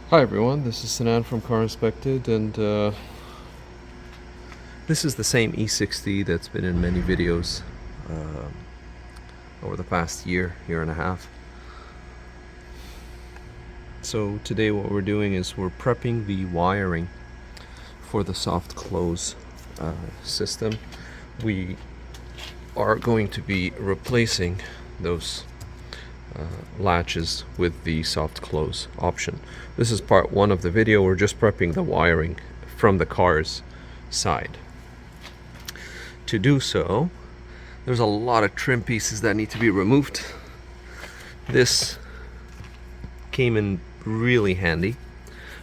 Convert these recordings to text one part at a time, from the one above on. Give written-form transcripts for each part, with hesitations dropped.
Hi everyone, this is Sinan from Car Inspected, and this is the same E60 that's been in many videos over the past year and a half. So today what we're doing is we're prepping the wiring for the soft close system. We are going to be replacing those latches with the soft close option. This is part one of the video. We're just prepping the wiring from the car's side. To do so, there's a lot of trim pieces that need to be removed. This came in really handy,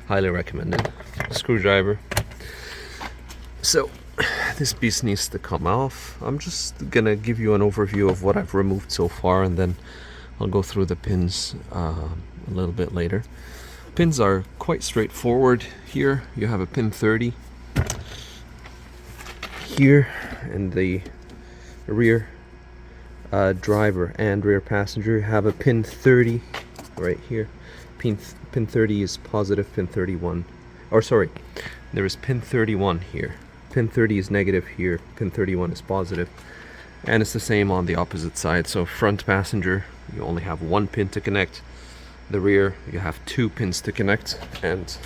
highly recommended. Screwdriver. So this piece needs to come off. I'm just gonna give you an overview of what I've removed so far, and then I'll go through the pins a little bit later. Pins are quite straightforward. Here you have a pin 30 here, and the rear driver and rear passenger have a pin 30 right here. Pin 30 is positive, pin 31, or sorry, there is pin 31 here. Pin 30 is negative here, pin 31 is positive. And it's the same on the opposite side. So front passenger, you only have one pin to connect. The rear, you have two pins to connect. And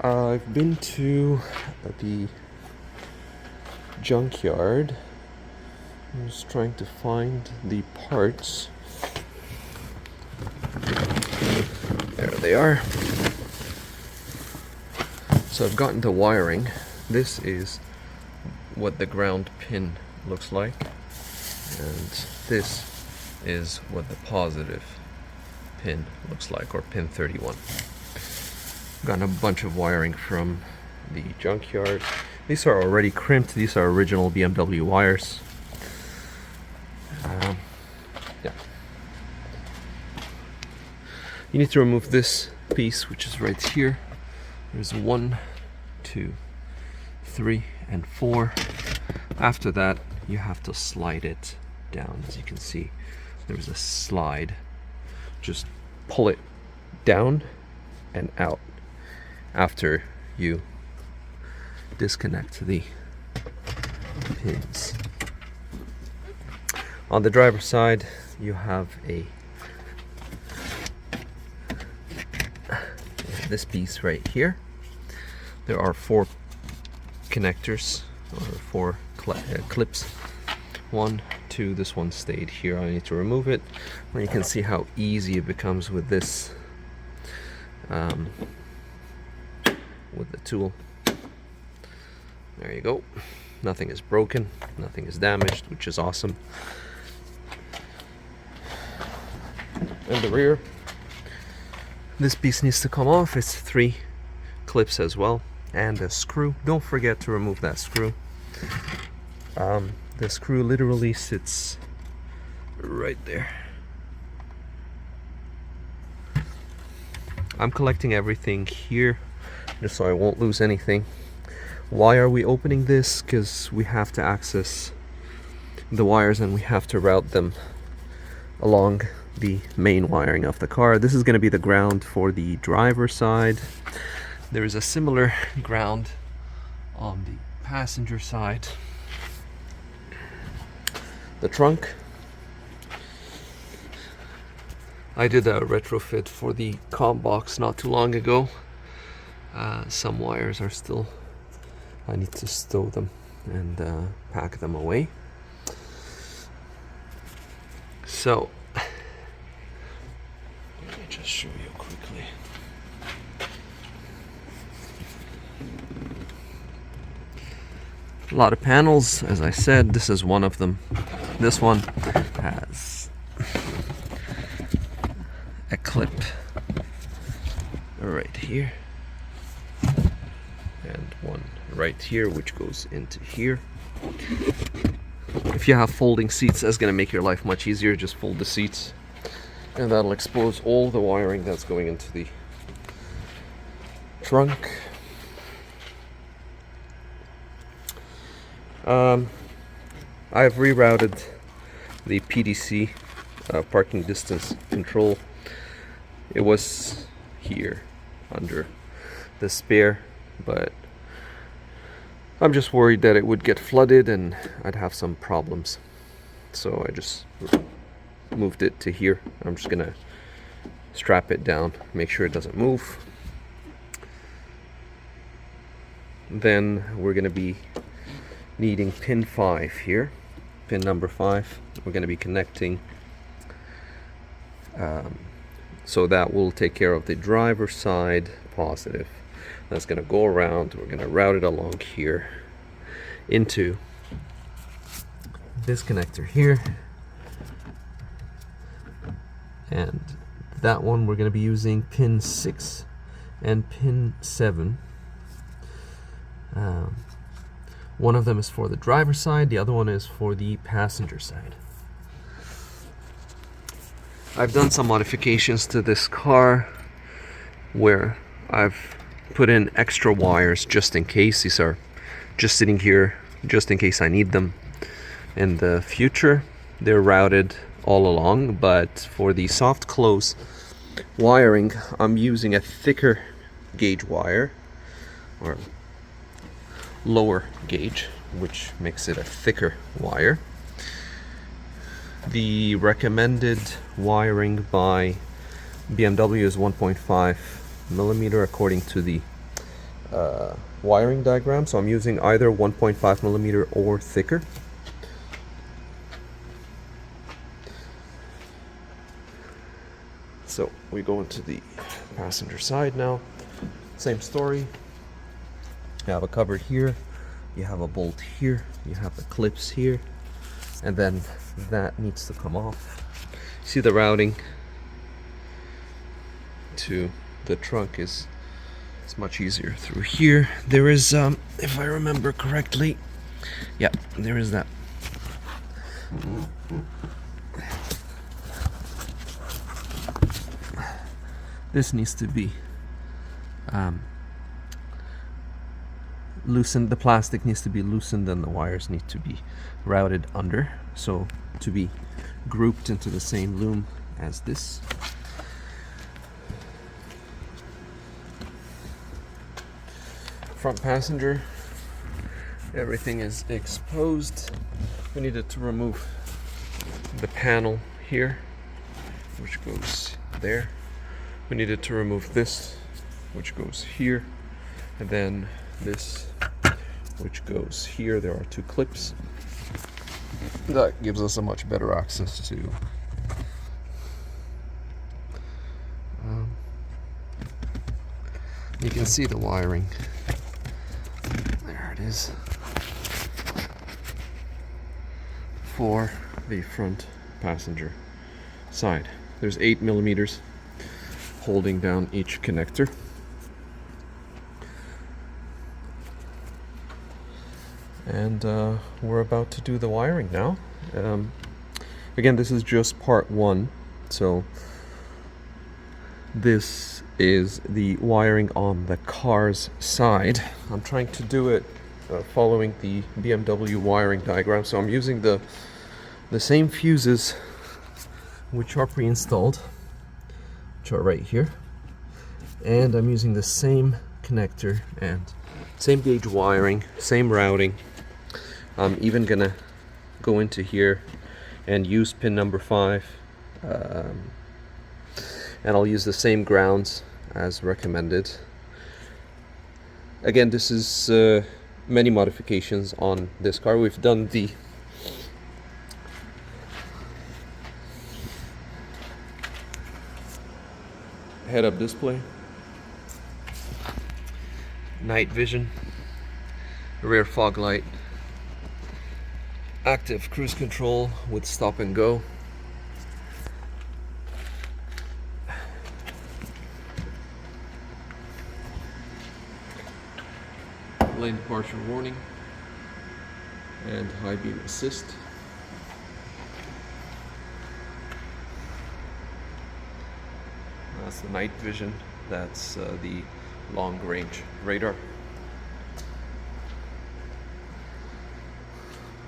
I've been to the junkyard. I'm just trying to find the parts. There they are. So I've gotten the wiring. This is what the ground pin looks like, and this is what the positive pin looks like, or pin 31. Gotten a bunch of wiring from the junkyard. These are already crimped. These are original BMW wires. Yeah. You need to remove this piece, which is right here. There's 1, 2, 3, and 4. After that, you have to slide it down. As you can see, there's a slide. Just pull it down and out after you disconnect the pins. On the driver's side, you have this piece right here. There are 4 connectors, or 4 clips. 1, 2, this one stayed here. I need to remove it. And you can see how easy it becomes with this, with the tool. There you go. Nothing is broken, nothing is damaged, which is awesome. And the rear, this piece needs to come off. It's 3 clips as well, and a screw. Don't forget to remove that screw. The screw literally sits right there. I'm collecting everything here just so I won't lose anything. Why are we opening this? Because we have to access the wires and we have to route them along the main wiring of the car. This is going to be the ground for the driver's side. There is a similar ground on the passenger side. The trunk, I did a retrofit for the comm box not too long ago. Some wires are still, I need to stow them and pack them away. So let me just show you quickly. A lot of panels, as I said. This is one of them. This one has a clip right here and one right here, which goes into here. If you have folding seats, that's going to make your life much easier. Just fold the seats and that'll expose all the wiring that's going into the trunk. I've rerouted the PDC parking distance control. It was here under the spare, but I'm just worried that it would get flooded and I'd have some problems. So I just moved it to here. I'm just gonna strap it down, make sure it doesn't move. Then we're gonna be needing pin 5 here, pin number 5. We're gonna be connecting, so that will take care of the driver's side positive. That's gonna go around, we're gonna route it along here into this connector here, and that one we're gonna be using pin 6 and pin 7. One of them is for the driver's side, the other one is for the passenger side. I've done some modifications to this car where I've put in extra wires just in case. These are just sitting here just in case I need them in the future. They're routed all along, but for the soft close wiring I'm using a thicker gauge wire, or lower gauge, which makes it a thicker wire. The recommended wiring by BMW is 1.5 millimeter according to the wiring diagram, so I'm using either 1.5 millimeter or thicker. So we go into the passenger side now. Same story. You have a cover here, you have a bolt here, you have the clips here, and then that needs to come off. See, the routing to the trunk is much easier through here. There is, if I remember correctly, yeah, there is that. This needs to be loosened. The plastic needs to be loosened and the wires need to be routed under, so to be grouped into the same loom as this. Front passenger, everything is exposed. We needed to remove the panel here, which goes there. We needed to remove this, which goes here, and then this, which goes here. There are 2 clips. That gives us a much better access to you can see the wiring. There it is for the front passenger side. There's 8 millimeters holding down each connector. And we're about to do the wiring now. Again, this is just part 1, so this is the wiring on the car's side. I'm trying to do it following the BMW wiring diagram, so I'm using the same fuses which are pre-installed, which are right here, and I'm using the same connector and same gauge wiring, same routing. I'm even gonna go into here and use pin number 5, and I'll use the same grounds as recommended. Again, this is many modifications on this car. We've done the head-up display, night vision, rear fog light, active cruise control with stop and go, lane departure warning, and high beam assist. That's the night vision, that's the long range radar.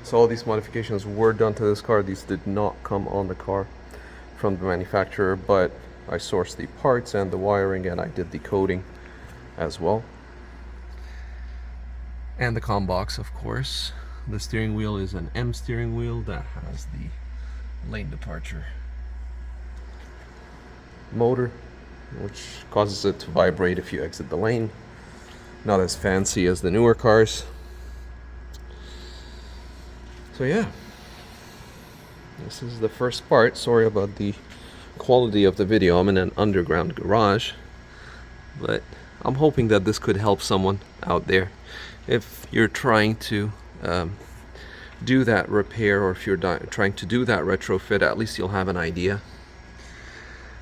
So all these modifications were done to this car. These did not come on the car from the manufacturer, but I sourced the parts and the wiring, and I did the coding as well. And the comm box, of course. The steering wheel is an M steering wheel that has the lane departure motor, which causes it to vibrate if you exit the lane. Not as fancy as the newer cars. So yeah, this is the first part. Sorry about the quality of the video. I'm in an underground garage, but I'm hoping that this could help someone out there. If you're trying to do that repair, or if you're trying to do that retrofit, at least you'll have an idea.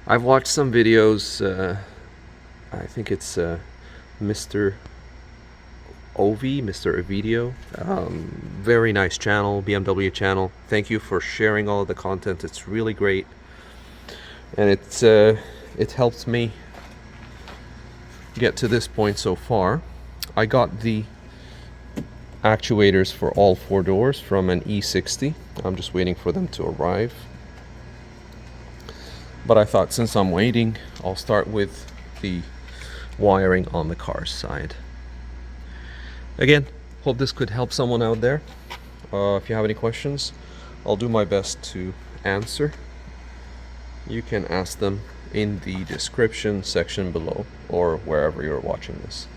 I've watched some videos. I think it's Mr. Ovidio. Very nice channel, BMW channel. Thank you for sharing all of the content. It's really great, and it helped me get to this point so far. I got the actuators for all 4 doors from an E60. I'm just waiting for them to arrive. But I thought, since I'm waiting, I'll start with the wiring on the car side. Again, hope this could help someone out there. If you have any questions, I'll do my best to answer. You can ask them in the description section below, or wherever you're watching this.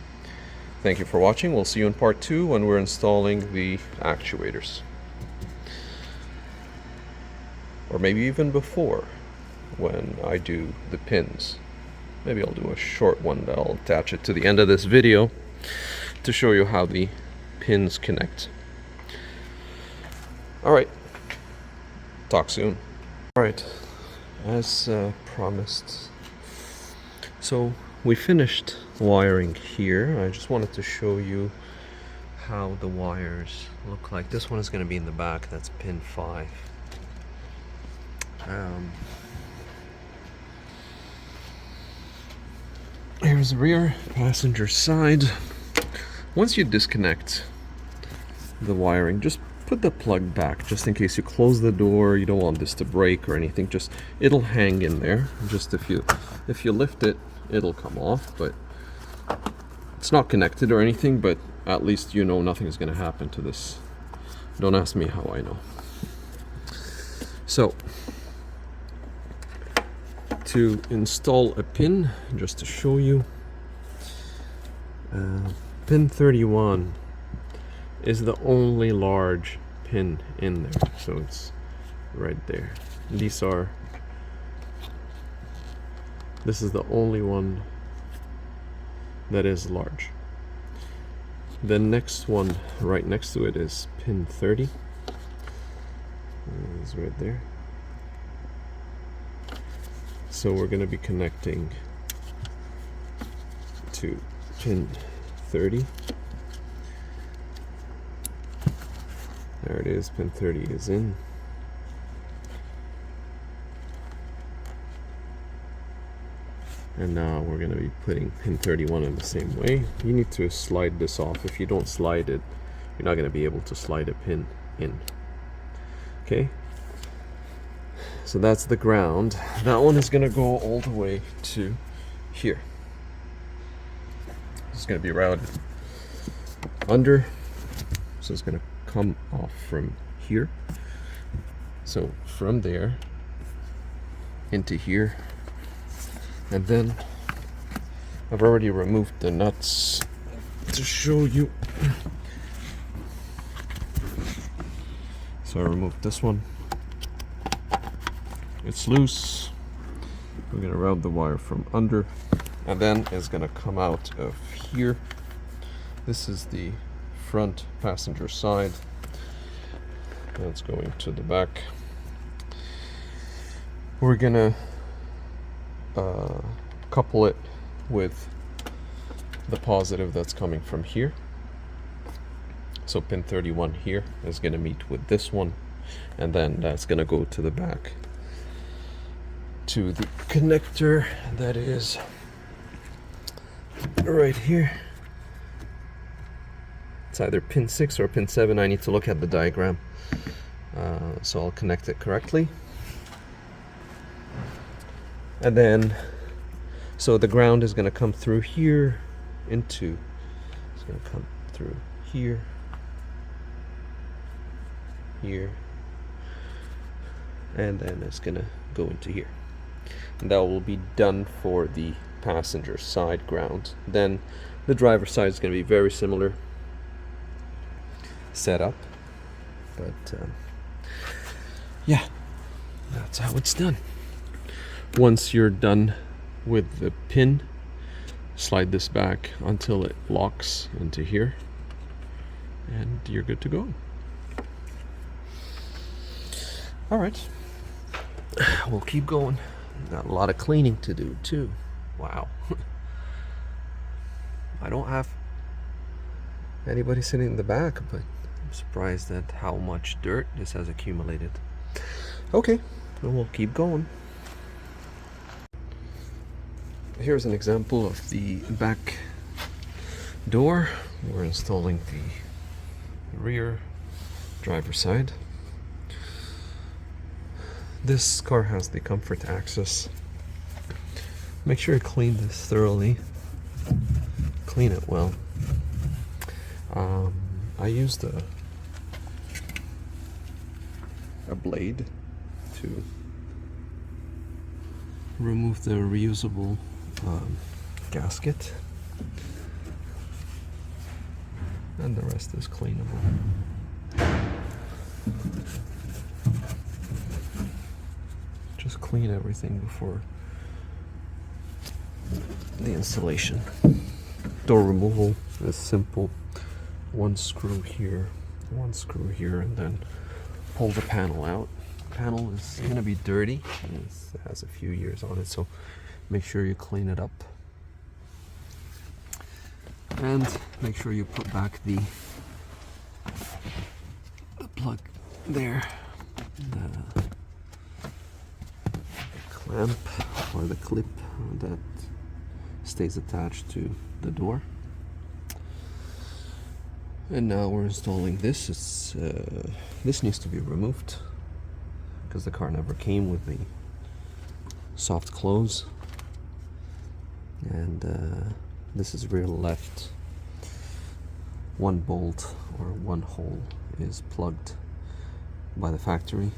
Thank you for watching. We'll see you in part 2 when we're installing the actuators. Or maybe even before, when I do the pins. Maybe I'll do a short one that I'll attach it to the end of this video to show you how the pins connect. Alright, talk soon. Alright, as promised, so we finished wiring here. I just wanted to show you how the wires look like. This one is going to be in the back. That's pin 5. Here's the rear passenger side. Once you disconnect the wiring, just put the plug back, just in case you close the door. You don't want this to break or anything. Just, it'll hang in there. Just if you lift it, it'll come off. But it's not connected or anything, but at least you know nothing is going to happen to this. Don't ask me how I know. So to install a pin, just to show you, pin 31 is the only large pin in there, so it's right there. This is the only one that is large. The next one right next to it is pin 30. It's right there. So we're going to be connecting to pin 30. There it is, pin 30 is in. And now we're going to be putting pin 31 in the same way. You need to slide this off. If you don't slide it, you're not going to be able to slide a pin in. Okay? So that's the ground. That one is going to go all the way to here. It's going to be routed under. So it's going to come off from here. So from there into here. And then I've already removed the nuts to show you. So I removed this one. It's loose. We're going to route the wire from under, and then it's going to come out of here. This is the front passenger side. That's going to the back. We're going to couple it with the positive that's coming from here. So pin 31 here is going to meet with this one, and then that's going to go to the back to the connector that is right here. It's either pin 6 or pin 7. I need to look at the diagram, so I'll connect it correctly. And then, so the ground is going to come through here into, it's going to come through here, here, and then it's going to go into here. And that will be done for the passenger side ground. Then the driver's side is going to be very similar setup, but yeah, that's how it's done. Once you're done with the pin, slide this back until it locks into here, and you're good to go. All right, we'll keep going. Got a lot of cleaning to do too. Wow. I don't have anybody sitting in the back, but I'm surprised at how much dirt this has accumulated. Okay, then we'll keep going. Here's an example of the back door. We're installing the rear driver's side. This car has the comfort access. Make sure you clean this thoroughly. Clean it well. I used a blade to remove the reusable gasket, and the rest is cleanable. Just clean everything before the installation. Door removal is simple. One screw here, and then pull the panel out. The panel is going to be dirty. It has a few years on it, so make sure you clean it up. And make sure you put back the plug there. The clamp or the clip that stays attached to the door. And now we're installing this. This needs to be removed because the car never came with the soft close. And this is rear left. One bolt or one hole is plugged by the factory,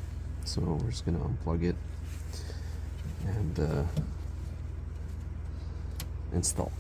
so we're just going to unplug it and install.